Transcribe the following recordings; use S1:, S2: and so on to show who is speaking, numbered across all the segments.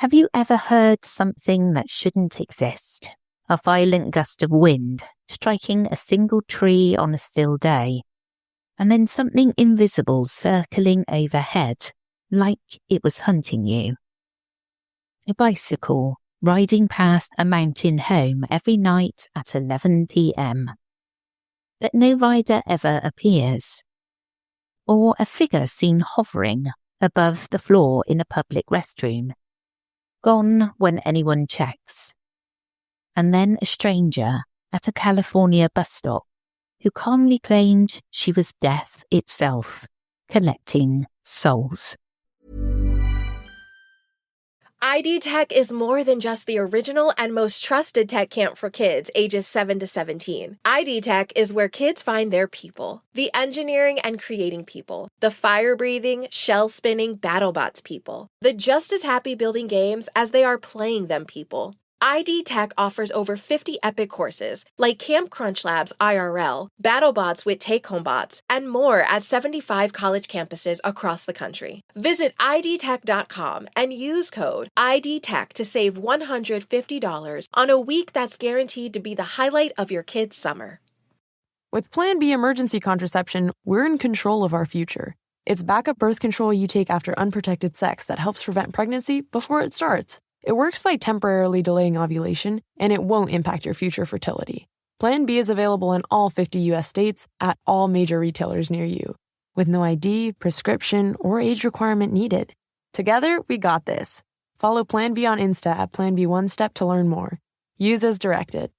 S1: Have you ever heard something that shouldn't exist? A violent gust of wind striking a single tree on a still day, and then something invisible circling overhead, like it was hunting you. A bicycle riding past a mountain home every night at 11 p.m. But no rider ever appears. Or a figure seen hovering above the floor in a public restroom, gone when anyone checks. And then a stranger at a California bus stop who calmly claimed she was death itself, collecting souls.
S2: ID Tech is more than just the original and most trusted tech camp for kids ages 7 to 17. ID Tech is where kids find their people, the engineering and creating people, the fire-breathing, shell-spinning BattleBots people, the just as happy building games as they are playing them people. ID Tech offers over 50 epic courses, like Camp Crunch Labs IRL, BattleBots with Take-Home Bots, and more at 75 college campuses across the country. Visit idtech.com and use code IDTech to save $150 on a week that's guaranteed to be the highlight of your kid's summer.
S3: With Plan B emergency contraception, we're in control of our future. It's backup birth control you take after unprotected sex that helps prevent pregnancy before it starts. It works by temporarily delaying ovulation, and it won't impact your future fertility. Plan B is available in all 50 U.S. states at all major retailers near you, with no ID, prescription, or age requirement needed. Together, we got this. Follow Plan B on Insta at Plan B One Step to learn more. Use as directed.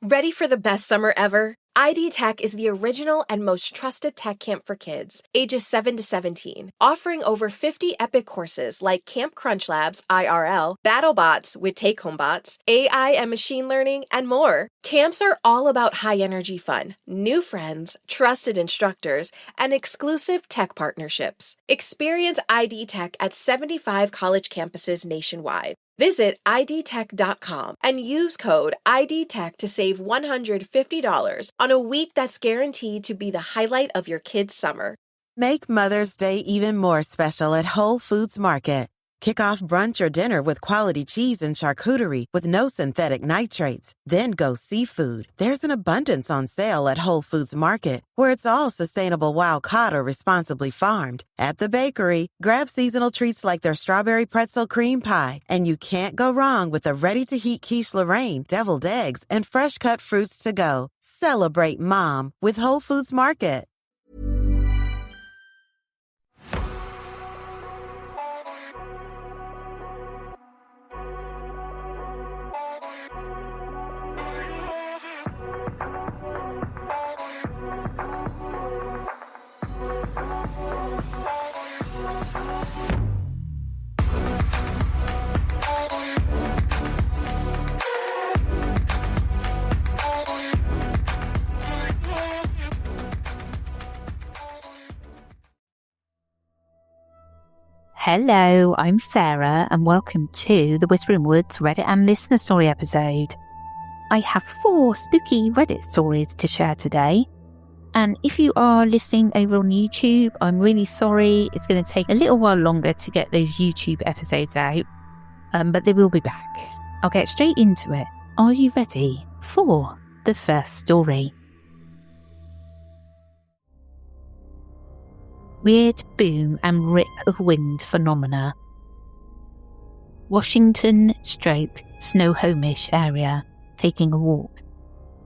S2: Ready for the best summer ever? ID Tech is the original and most trusted tech camp for kids, ages 7 to 17, offering over 50 epic courses like Camp Crunch Labs IRL, BattleBots with Take-Home Bots, AI and machine learning, and more. Camps are all about high-energy fun, new friends, trusted instructors, and exclusive tech partnerships. Experience ID Tech at 75 college campuses nationwide. Visit idtech.com and use code IDTech to save $150 on a week that's guaranteed to be the highlight of your kid's summer.
S4: Make Mother's Day even more special at Whole Foods Market. Kick off brunch or dinner with quality cheese and charcuterie with no synthetic nitrates. Then go seafood. There's an abundance on sale at Whole Foods Market, where it's all sustainable wild caught or responsibly farmed. At the bakery, grab seasonal treats like their strawberry pretzel cream pie. And you can't go wrong with a ready-to-heat quiche Lorraine, deviled eggs, and fresh-cut fruits to go. Celebrate Mom with Whole Foods Market.
S1: Hello, I'm Sarah, and welcome to the Whispering Woods Reddit and listener story episode. I have 4 spooky Reddit stories to share today, and if you are listening over on YouTube, I'm really sorry. It's going to take a little while longer to get those YouTube episodes out, but they will be back. I'll get straight into it. Are you ready for the first story? Weird boom and rip of wind phenomena. Washington / Snohomish area, taking a walk.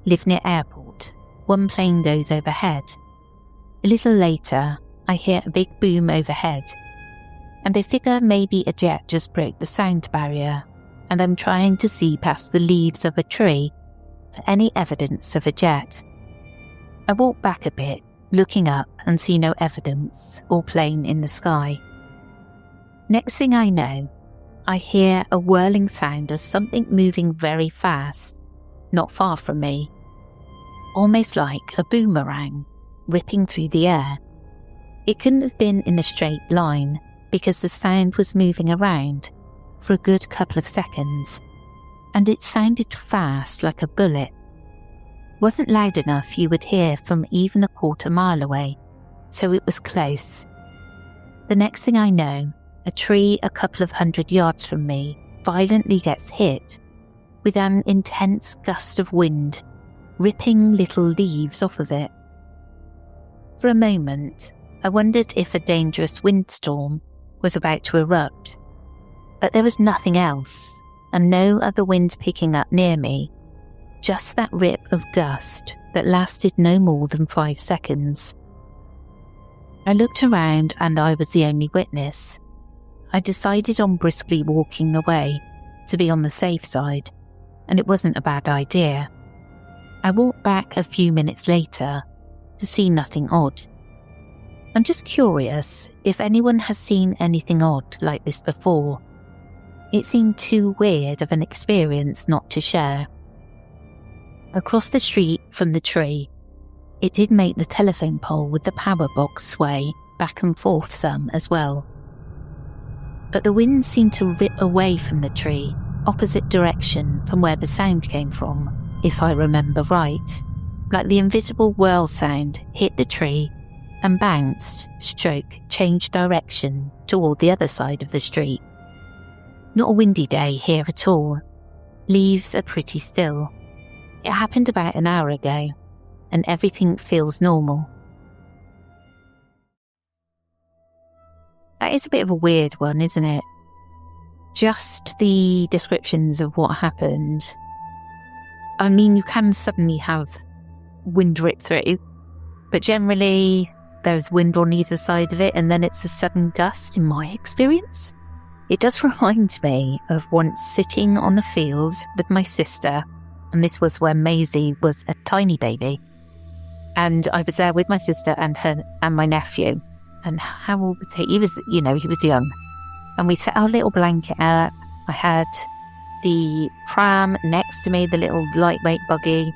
S1: Live near airport. One plane goes overhead. A little later, I hear a big boom overhead, and I figure maybe a jet just broke the sound barrier, and I'm trying to see past the leaves of a tree for any evidence of a jet. I walk back a bit, looking up and see no evidence or plane in the sky. Next thing I know, I hear a whirling sound of something moving very fast, not far from me, almost like a boomerang ripping through the air. It couldn't have been in a straight line because the sound was moving around for a good couple of seconds, and it sounded fast like a bullet. Wasn't loud enough you would hear from even a quarter mile away, so it was close. The next thing I know, a tree a couple of 100 yards from me violently gets hit with an intense gust of wind, ripping little leaves off of it. For a moment, I wondered if a dangerous windstorm was about to erupt, but there was nothing else, and no other wind picking up near me, just that rip of gust that lasted no more than 5 seconds. I looked around and I was the only witness. I decided on briskly walking away to be on the safe side, and it wasn't a bad idea. I walked back a few minutes later to see nothing odd. I'm just curious if anyone has seen anything odd like this before. It seemed too weird of an experience not to share. Across the street from the tree, it did make the telephone pole with the power box sway back and forth some as well. But the wind seemed to rip away from the tree, opposite direction from where the sound came from, if I remember right. Like the invisible whirl sound hit the tree and bounced, changed direction toward the other side of the street. Not a windy day here at all. Leaves are pretty still. It happened about an hour ago, and everything feels normal. That is a bit of a weird one, isn't it? Just the descriptions of what happened. I mean, you can suddenly have wind rip through, but generally there's wind on either side of it, and then it's a sudden gust in my experience. It does remind me of once sitting on a field with my sister, and this was when Maisie was a tiny baby. And I was there with my sister and my nephew. And how old was he? He was young. And we set our little blanket up. I had the pram next to me, the little lightweight buggy.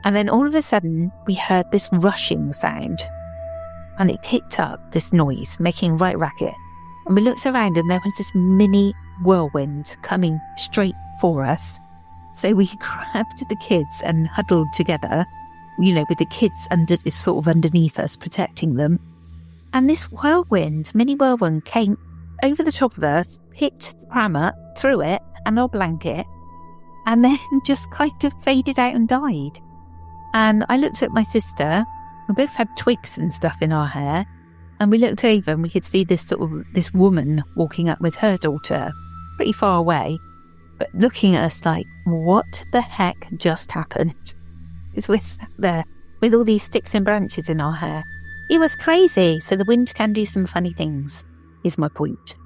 S1: And then all of a sudden, we heard this rushing sound. And it picked up this noise, making a right racket. And we looked around and there was this mini whirlwind coming straight for us. So we grabbed the kids and huddled together, with the kids underneath us, protecting them. And this mini whirlwind came over the top of us, picked the pram up, threw it, and our blanket, and then just kind of faded out and died. And I looked at my sister. We both had twigs and stuff in our hair. And we looked over and we could see this woman walking up with her daughter, pretty far away, but looking at us like, what the heck just happened? Because we're sat there with all these sticks and branches in our hair. It was crazy. So the wind can do some funny things, is my point.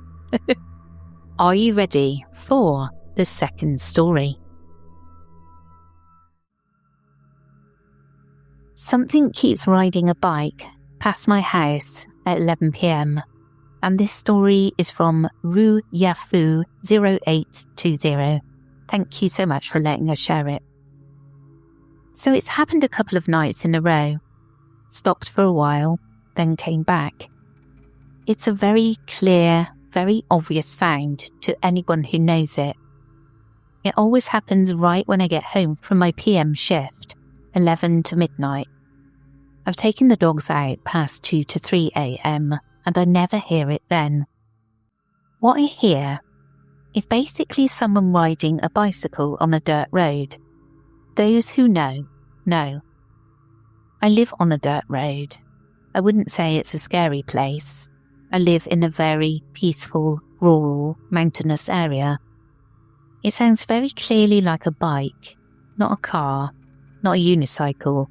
S1: Are you ready for the second story? Something keeps riding a bike past my house at 11 p.m. and this story is from Ru Yafu 0820. Thank you so much for letting us share it. So it's happened a couple of nights in a row. Stopped for a while, then came back. It's a very clear, very obvious sound to anyone who knows it. It always happens right when I get home from my PM shift, 11 to midnight. I've taken the dogs out past 2 to 3 a.m. and I never hear it then. What I hear is basically someone riding a bicycle on a dirt road. Those who know. I live on a dirt road. I wouldn't say it's a scary place. I live in a very peaceful, rural, mountainous area. It sounds very clearly like a bike, not a car, not a unicycle.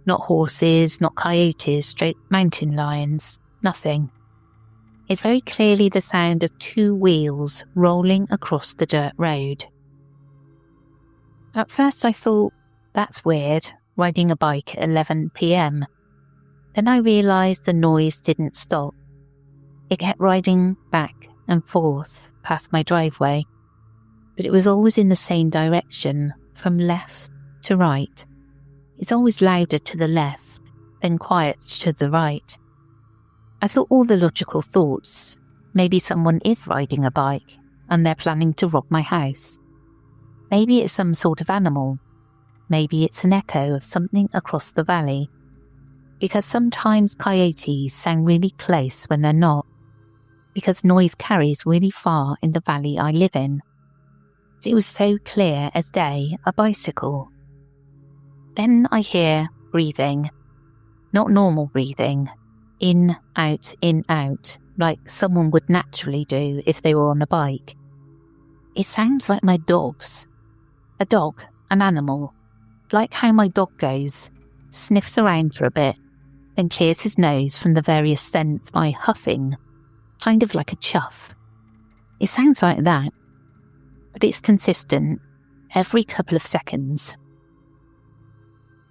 S1: Not horses, not coyotes, straight mountain lions, nothing. It's very clearly the sound of 2 wheels rolling across the dirt road. At first I thought, that's weird, riding a bike at 11 p.m. Then I realised the noise didn't stop. It kept riding back and forth past my driveway, but it was always in the same direction, from left to right. It's always louder to the left, then quiet to the right. I thought all the logical thoughts. Maybe someone is riding a bike and they're planning to rob my house. Maybe it's some sort of animal. Maybe it's an echo of something across the valley. Because sometimes coyotes sound really close when they're not. because noise carries really far in the valley I live in. It was so clear as day, a bicycle. Then I hear breathing, not normal breathing, in, out, like someone would naturally do if they were on a bike. It sounds like my dog's. A dog, an animal, like how my dog goes, sniffs around for a bit, then clears his nose from the various scents by huffing, kind of like a chuff. It sounds like that, but it's consistent, every couple of seconds.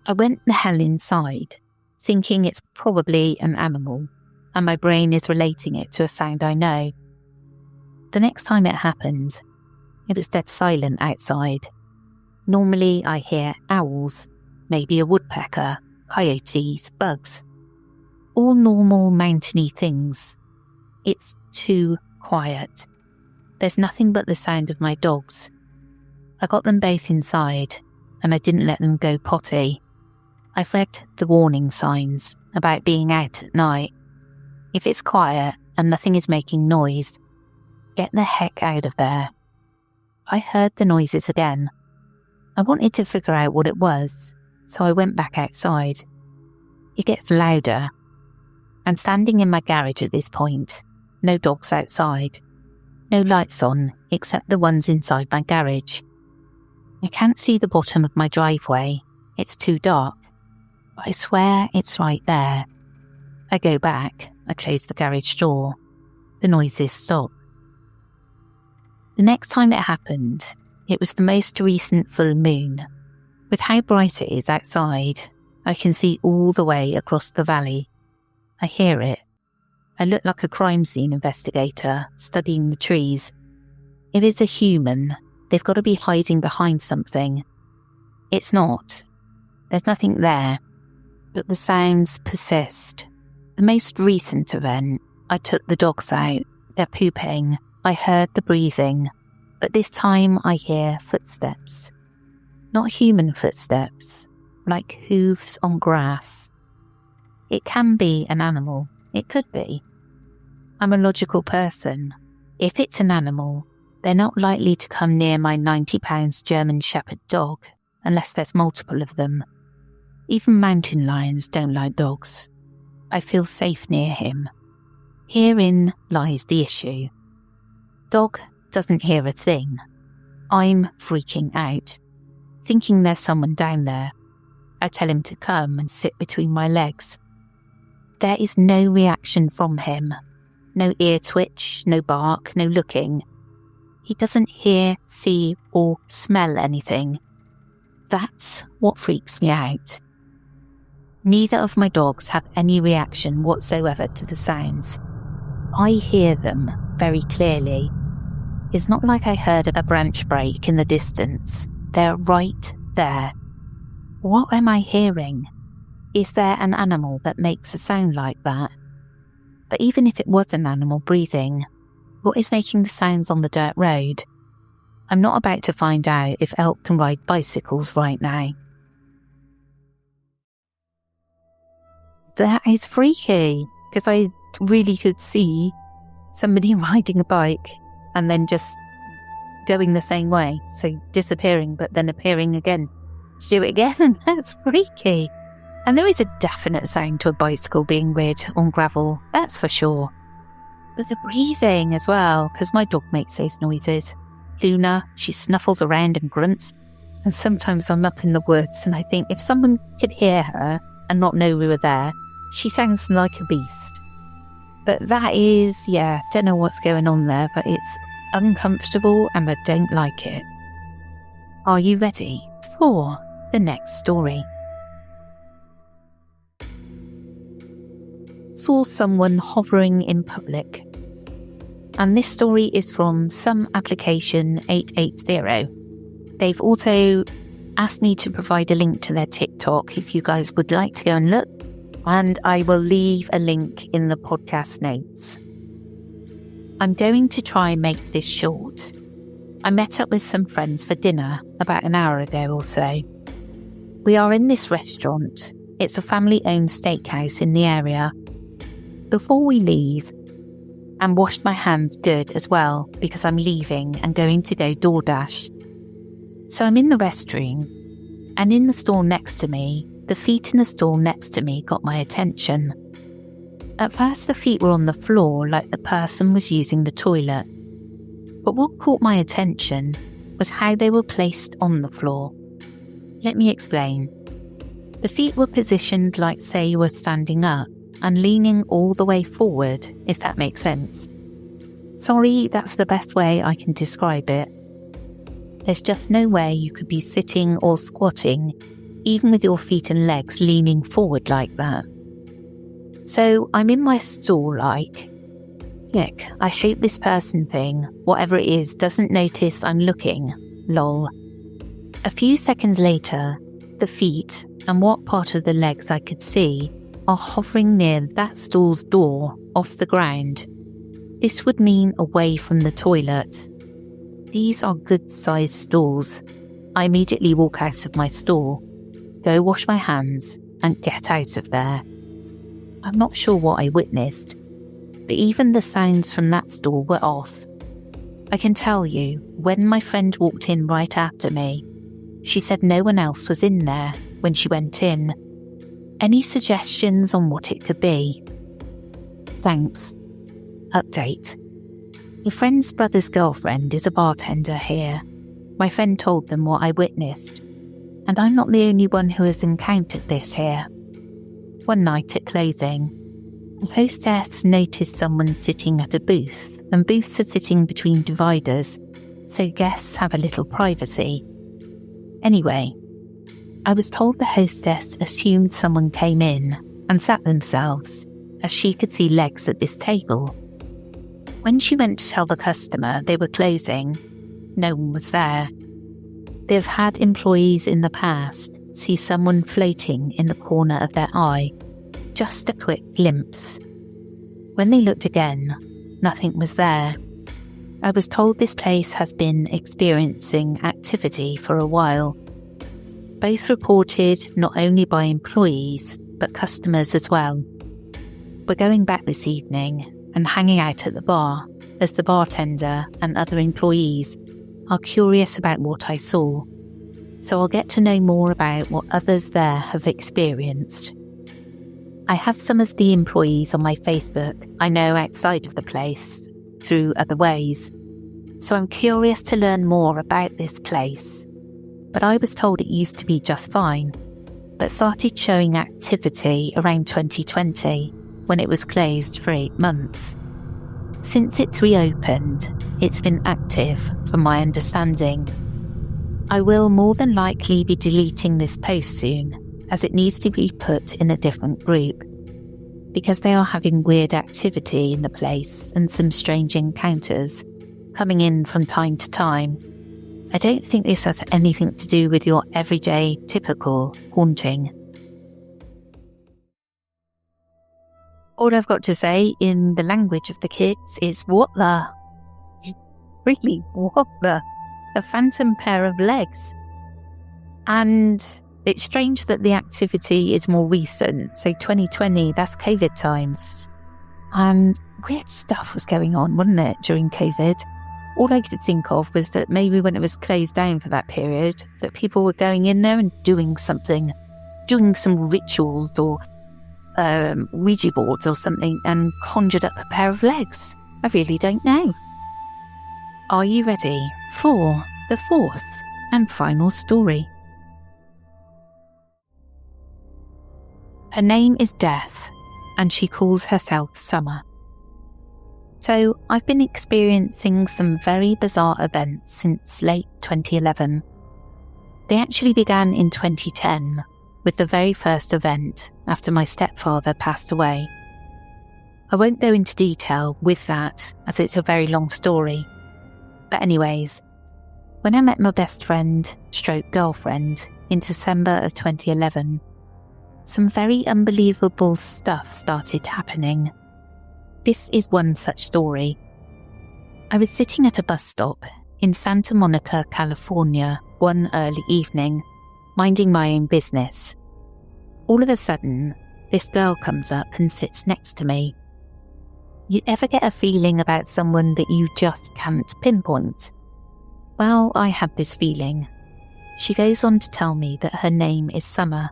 S1: I went the hell inside, thinking it's probably an animal, and my brain is relating it to a sound I know. The next time it happened, it was dead silent outside. Normally I hear owls, maybe a woodpecker, coyotes, bugs. All normal mountainy things. It's too quiet. There's nothing but the sound of my dogs. I got them both inside, and I didn't let them go potty. I've read the warning signs about being out at night. If it's quiet and nothing is making noise, get the heck out of there. I heard the noises again. I wanted to figure out what it was, so I went back outside. It gets louder. I'm standing in my garage at this point. No dogs outside. No lights on, except the ones inside my garage. I can't see the bottom of my driveway. It's too dark. But I swear it's right there. I go back. I close the garage door. The noises stop. The next time it happened, it was the most recent full moon. With how bright it is outside, I can see all the way across the valley. I hear it. I look like a crime scene investigator studying the trees. If it's a human, they've got to be hiding behind something. It's not. There's nothing there. But the sounds persist. The most recent event, I took the dogs out. They're pooping. I heard the breathing. But this time I hear footsteps. Not human footsteps, like hooves on grass. It can be an animal. It could be. I'm a logical person. If it's an animal, they're not likely to come near my 90-pound German Shepherd dog, unless there's multiple of them. Even mountain lions don't like dogs. I feel safe near him. Herein lies the issue. Dog doesn't hear a thing. I'm freaking out, thinking there's someone down there. I tell him to come and sit between my legs. There is no reaction from him. No ear twitch, no bark, no looking. He doesn't hear, see, or smell anything. That's what freaks me out. Neither of my dogs have any reaction whatsoever to the sounds. I hear them very clearly. It's not like I heard a branch break in the distance. They're right there. What am I hearing? Is there an animal that makes a sound like that? But even if it was an animal breathing, what is making the sounds on the dirt road? I'm not about to find out if elk can ride bicycles right now. That is freaky, because I really could see somebody riding a bike and then just going the same way. So disappearing, but then appearing again. Do it again. That's freaky. And there is a definite sound to a bicycle being rid on gravel, that's for sure. There's a breathing as well, because my dog makes those noises. Luna, she snuffles around and grunts. And sometimes I'm up in the woods and I think if someone could hear her and not know we were there, she sounds like a beast. But that is, don't know what's going on there, but it's uncomfortable and I don't like it. Are you ready for the next story? Saw someone hovering in public. And this story is from some application 880. They've also asked me to provide a link to their TikTok if you guys would like to go and look. And I will leave a link in the podcast notes. I'm going to try and make this short. I met up with some friends for dinner about an hour ago or so. We are in this restaurant. It's a family-owned steakhouse in the area. Before we leave, and washed my hands good as well because I'm leaving and going to go DoorDash. So I'm in the restroom, and in the stall next to me, the feet in the stall next to me got my attention. At first the feet were on the floor like the person was using the toilet. But what caught my attention was how they were placed on the floor. Let me explain. The feet were positioned like say you were standing up and leaning all the way forward, if that makes sense. Sorry, that's the best way I can describe it. There's just no way you could be sitting or squatting, even with your feet and legs leaning forward like that. So I'm in my stall like, heck, I hope this person thing, whatever it is, doesn't notice I'm looking, lol. A few seconds later, the feet and what part of the legs I could see are hovering near that stall's door off the ground. This would mean away from the toilet. These are good-sized stalls. I immediately walk out of my stall, go wash my hands, and get out of there. I'm not sure what I witnessed, but even the sounds from that stall were off. I can tell you, when my friend walked in right after me, she said no one else was in there when she went in. Any suggestions on what it could be? Thanks. Update. Your friend's brother's girlfriend is a bartender here. My friend told them what I witnessed, and I'm not the only one who has encountered this here. One night at closing, the hostess noticed someone sitting at a booth, and booths are sitting between dividers, so guests have a little privacy. Anyway, I was told the hostess assumed someone came in and sat themselves, as she could see legs at this table. When she went to tell the customer they were closing, no one was there. They've had employees in the past see someone floating in the corner of their eye, just a quick glimpse. When they looked again, nothing was there. I was told this place has been experiencing activity for a while, both reported not only by employees, but customers as well. We're going back this evening and hanging out at the bar, as the bartender and other employees are curious about what I saw, so I'll get to know more about what others there have experienced. I have some of the employees on my Facebook I know outside of the place, through other ways, so I'm curious to learn more about this place. But I was told it used to be just fine, but started showing activity around 2020, when it was closed for 8 months. Since it's reopened, it's been active, from my understanding. I will more than likely be deleting this post soon, as it needs to be put in a different group, because they are having weird activity in the place and some strange encounters coming in from time to time. I don't think this has anything to do with your everyday, typical haunting. All I've got to say in the language of the kids is what the? Really, what the? A phantom pair of legs. And it's strange that the activity is more recent. So 2020, that's COVID times. And weird stuff was going on, wasn't it, during COVID? All I could think of was that maybe when it was closed down for that period, that people were going in there and doing something, doing some rituals or Ouija boards or something, and conjured up a pair of legs. I really don't know. Are you ready for the fourth and final story? Her name is Death, and she calls herself Summer. So I've been experiencing some very bizarre events since late 2011. They actually began in 2010, with the very first event after my stepfather passed away. I won't go into detail with that, as it's a very long story. But anyways, when I met my best friend, stroke girlfriend, in December of 2011, some very unbelievable stuff started happening. This is one such story. I was sitting at a bus stop in Santa Monica, California, one early evening, minding my own business. All of a sudden, this girl comes up and sits next to me. You ever get a feeling about someone that you just can't pinpoint? Well, I had this feeling. She goes on to tell me that her name is Summer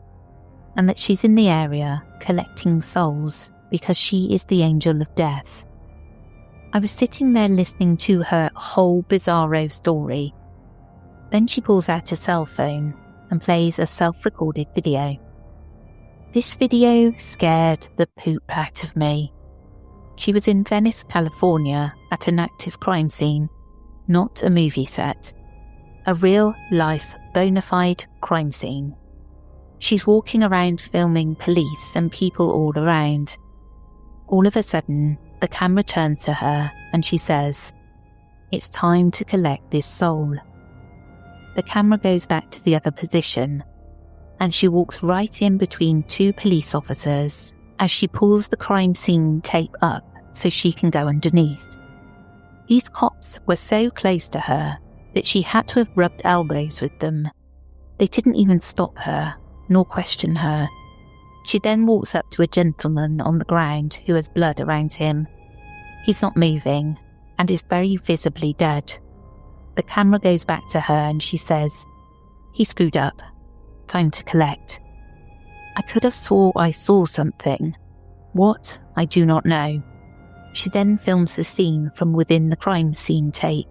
S1: and that she's in the area collecting souls because she is the angel of death. I was sitting there listening to her whole bizarro story. Then she pulls out her cell phone and plays a self-recorded video. This video scared the poop out of me. She was in Venice, California at an active crime scene, not a movie set. A real-life, bona fide crime scene. She's walking around filming police and people all around. All of a sudden, the camera turns to her and she says, "It's time to collect this soul." The camera goes back to the other position and she walks right in between two police officers as she pulls the crime scene tape up so she can go underneath. These cops were so close to her that she had to have rubbed elbows with them. They didn't even stop her, nor question her. She then walks up to a gentleman on the ground who has blood around him. He's not moving and is very visibly dead. The camera goes back to her and she says, "He screwed up. Time to collect." I could have swore I saw something. What? I do not know. She then films the scene from within the crime scene tape.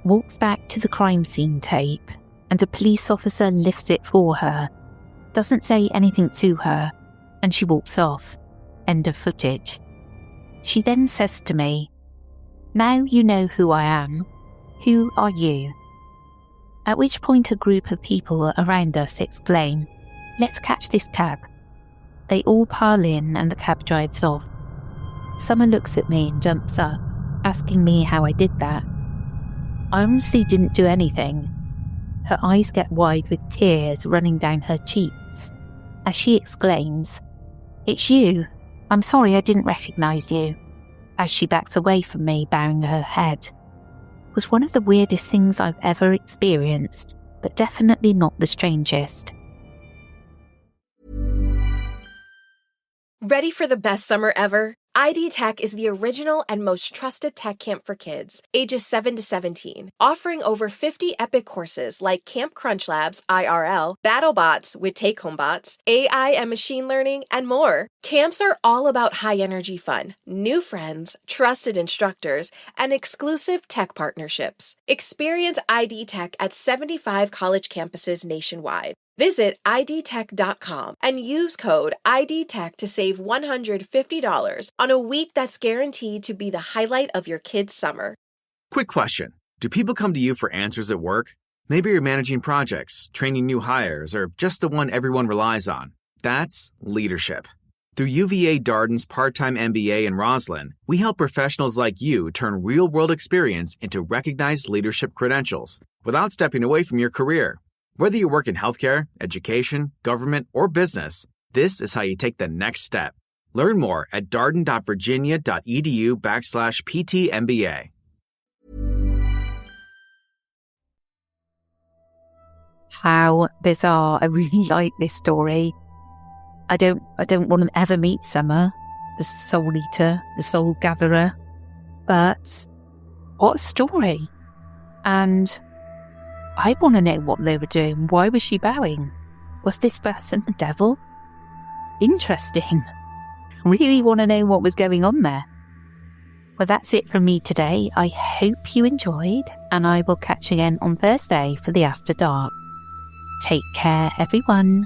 S1: Walks back to the crime scene tape and a police officer lifts it for her. Doesn't say anything to her and she walks off. End of footage. She then says to me, "Now you know who I am. Who are you?" At which point a group of people around us exclaim, "Let's catch this cab." They all pile in and the cab drives off. Summer looks at me and jumps up, asking me how I did that. I honestly didn't do anything. Her eyes get wide with tears running down her cheeks as she exclaims, "It's you. I'm sorry I didn't recognise you," as she backs away from me, bowing her head. It was one of the weirdest things I've ever experienced, but definitely not the strangest.
S2: Ready for the best summer ever? ID Tech is the original and most trusted tech camp for kids, ages 7 to 17, offering over 50 epic courses like Camp Crunch Labs IRL, BattleBots with take-home bots, AI and machine learning, and more. Camps are all about high-energy fun, new friends, trusted instructors, and exclusive tech partnerships. Experience ID Tech at 75 college campuses nationwide. Visit idtech.com and use code IDTech to save $150 on a week that's guaranteed to be the highlight of your kid's summer.
S5: Quick question. Do people come to you for answers at work? Maybe you're managing projects, training new hires, or just the one everyone relies on. That's leadership. Through UVA Darden's part-time MBA in Roslyn, we help professionals like you turn real-world experience into recognized leadership credentials without stepping away from your career. Whether you work in healthcare, education, government, or business, this is how you take the next step. Learn more at darden.virginia.edu/PTMBA.
S1: How bizarre. I really like this story. I don't want to ever meet Summer, the soul eater, the soul gatherer. But what a story. And I want to know what they were doing. Why was she bowing? Was this person the devil? Interesting. Really want to know what was going on there. Well, that's it from me today. I hope you enjoyed, and I will catch you again on Thursday for the After Dark. Take care, everyone.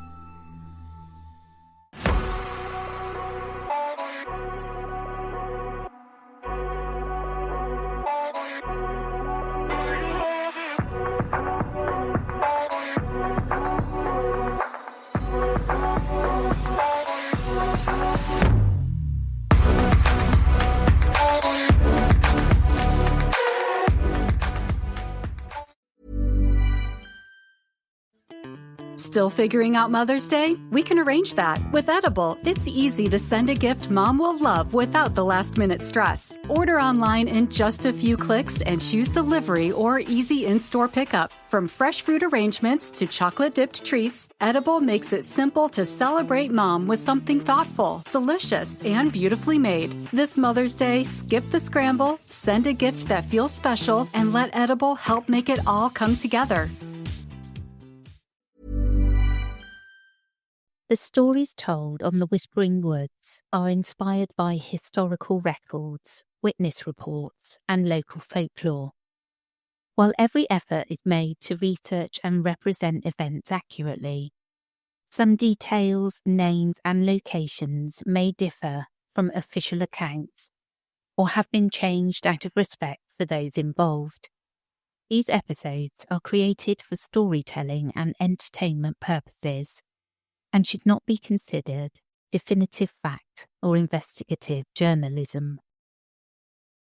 S6: Still figuring out Mother's Day? We can arrange that. With Edible, it's easy to send a gift mom will love without the last-minute stress. Order online in just a few clicks and choose delivery or easy in-store pickup. From fresh fruit arrangements to chocolate-dipped treats, Edible makes it simple to celebrate mom with something thoughtful, delicious, and beautifully made. This Mother's Day, skip the scramble, send a gift that feels special, and let Edible help make it all come together.
S1: The stories told on the Whispering Woods are inspired by historical records, witness reports, and local folklore. While every effort is made to research and represent events accurately, some details, names, and locations may differ from official accounts or have been changed out of respect for those involved. These episodes are created for storytelling and entertainment purposes and should not be considered definitive fact or investigative journalism.